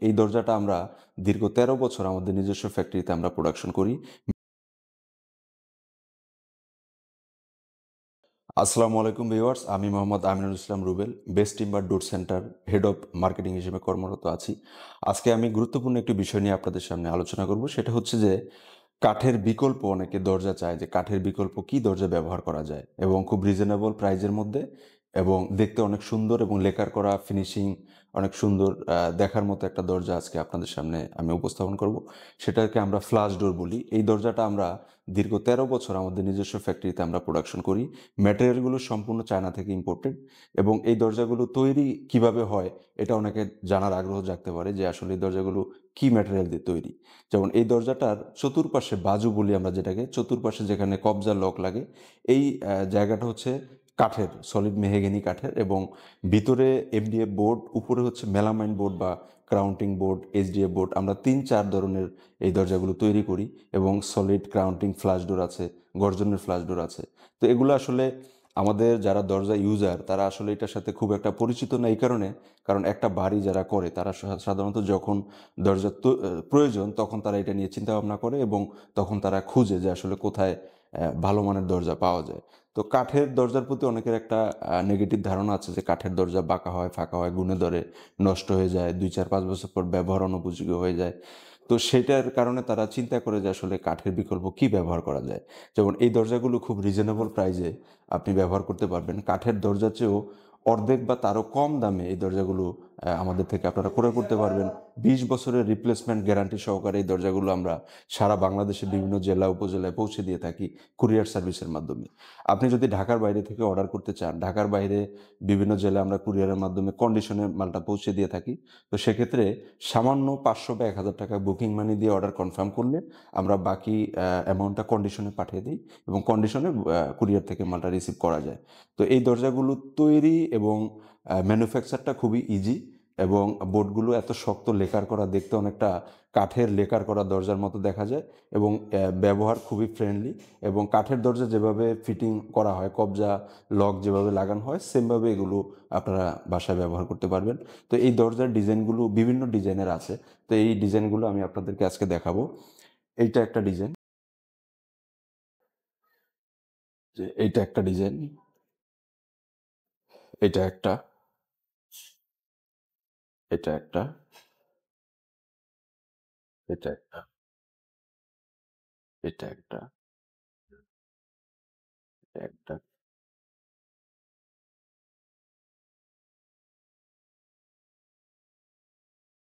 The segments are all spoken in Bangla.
এই দরজাটা আমরা দীর্ঘ ১৩ বছর আমাদের নিজস্ব ফ্যাক্টরিতে আমরা প্রোডাকশন করি। আসসালামু আলাইকুম ভিউয়ার্স, আমি Mohammad Aminul Islam Rubel, best timber door centre head of marketing হিসেবে কর্মরত আছি। আজকে আমি গুরুত্বপূর্ণ একটি বিষয় নিয়ে আপনাদের সামনে আলোচনা করব। সেটা হচ্ছে যে কাঠের বিকল্প অনেকে দরজা চায়, যে কাঠের বিকল্প কি দরজা ব্যবহার করা যায় এবং খুব রিজনেবল প্রাইজের মধ্যে, এবং দেখতে অনেক সুন্দর এবং লেকার করা ফিনিশিং অনেক সুন্দর, দেখার মতো একটা দরজা আজকে আপনাদের সামনে আমি উপস্থাপন করব। সেটাকে আমরা ফ্লাশ ডোর বলি। এই দরজাটা আমরা দীর্ঘ ১৩ বছর আমাদের নিজস্ব ফ্যাক্টরিতে আমরা প্রোডাকশন করি। ম্যাটেরিয়ালগুলো সম্পূর্ণ চায়না থেকে ইম্পোর্টেড, এবং এই দরজাগুলো তৈরি কিভাবে হয় এটা অনেকে জানার আগ্রহ জাগতে পারে, যে আসলে এই দরজাগুলো কি ম্যাটেরিয়াল দিয়ে তৈরি। যেমন এই দরজাটার চতুর্পাশে বাজু বলি আমরা যেটাকে, চতুর্পাশে যেখানে কবজা লক লাগে, এই জায়গাটা হচ্ছে কাঠের, সলিড মেহগনি কাঠের, এবং ভিতরে এমডিএফ বোর্ড, উপরে হচ্ছে মেলামাইন বোর্ড বা ক্রাউন্টিং বোর্ড, এইচডিএফ বোর্ড। আমরা ৩-৪ ধরনের এই দরজাগুলো তৈরি করি, এবং সলিড ক্রাউন্টিং ফ্লাশ ডোর আছে, গর্জনের ফ্লাশ ডোর আছে। তো এগুলো আসলে আমাদের যারা দরজা ইউজার তারা আসলে এটার সাথে খুব একটা পরিচিত না, এই কারণে কারণ একটা বাড়ি যারা করে তারা সাধারণত যখন দরজা প্রয়োজন তখন তারা এটা নিয়ে চিন্তা ভাবনা করে, এবং তখন তারা খুঁজে যে আসলে কোথায় ভালো মানের দরজা পাওয়া যায়। তো কাঠের দরজার প্রতি অনেকের একটা নেগেটিভ ধারণা আছে, যে কাঠের দরজা বাঁকা হয়, ফাঁকা হয়, গুণে ধরে, নষ্ট হয়ে যায়, ২-৪-৫ বছর পর ব্যবহার অনুপযোগী হয়ে যায়। তো সেটার কারণে তারা চিন্তা করে যে আসলে কাঠের বিকল্প কি ব্যবহার করা যায়। যেমন এই দরজাগুলো খুব রিজনেবল প্রাইসে আপনি ব্যবহার করতে পারবেন। কাঠের দরজার চেয়েও অর্ধেক বা তারও কম দামে এই দরজাগুলো আমাদের থেকে আপনারা ক্রয় করতে পারবেন। ২০ বছরের রিপ্লেসমেন্ট গ্যারান্টি সহকারে এই দরজাগুলো আমরা সারা বাংলাদেশের বিভিন্ন জেলা উপজেলায় পৌঁছে দিয়ে থাকি কুরিয়ার সার্ভিসের মাধ্যমে। আপনি যদি ঢাকার বাইরে থেকে অর্ডার করতে চান, ঢাকার বাইরে বিভিন্ন জেলায় আমরা কুরিয়ারের মাধ্যমে কন্ডিশনে মালটা পৌঁছে দিয়ে থাকি। তো সেক্ষেত্রে সামান্য ৫০০ বা ১,০০০ টাকা বুকিং মানি দিয়ে অর্ডার কনফার্ম করলে আমরা বাকি অ্যামাউন্টটা কন্ডিশনে পাঠিয়ে দিই, এবং কন্ডিশনে কুরিয়ার থেকে মালটা রিসিভ করা যায়। তো এই দরজাগুলো তৈরি এবং ম্যানুফ্যাকচারটা খুবই ইজি, এবং বোর্ডগুলো এত শক্ত, লেকার করা, দেখতে অনেকটা কাঠের লেকার করা দরজার মতো দেখা যায়, এবং ব্যবহার খুবই ফ্রেন্ডলি। এবং কাঠের দরজা যেভাবে ফিটিং করা হয়, কবজা লক যেভাবে লাগানো হয়, সেমভাবে এগুলো আপনারা বাসায় ব্যবহার করতে পারবেন। তো এই দরজার ডিজাইনগুলো বিভিন্ন ডিজাইনের আছে। তো এই ডিজাইনগুলো আমি আপনাদেরকে আজকে দেখাবো। এইটা একটা ডিজাইন, যে এইটা একটা ডিজাইন, এটা একটা, এটা একটা, এটা একটা, এটা একটা, এটা একটা।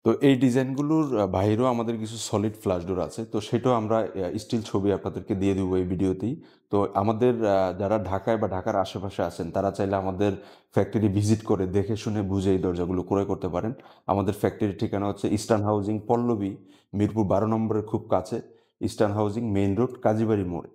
তো এই ডিজাইনগুলোর বাহিরেও আমাদের কিছু সলিড ফ্লাশ ডোর আছে। তো সেটাও আমরা স্টিল ছবি আপনাদেরকে দিয়ে দেবো এই ভিডিওতেই। তো আমাদের যারা ঢাকায় বা ঢাকার আশেপাশে আছেন তারা চাইলে আমাদের ফ্যাক্টরি ভিজিট করে দেখে শুনে বুঝে এই দরজাগুলো ক্রয় করতে পারেন। আমাদের ফ্যাক্টরির ঠিকানা হচ্ছে ইস্টার্ন হাউজিং, পল্লবী, মিরপুর ১২ নম্বরের খুব কাছে। Eastern housing, main road, Kazibari মোড়।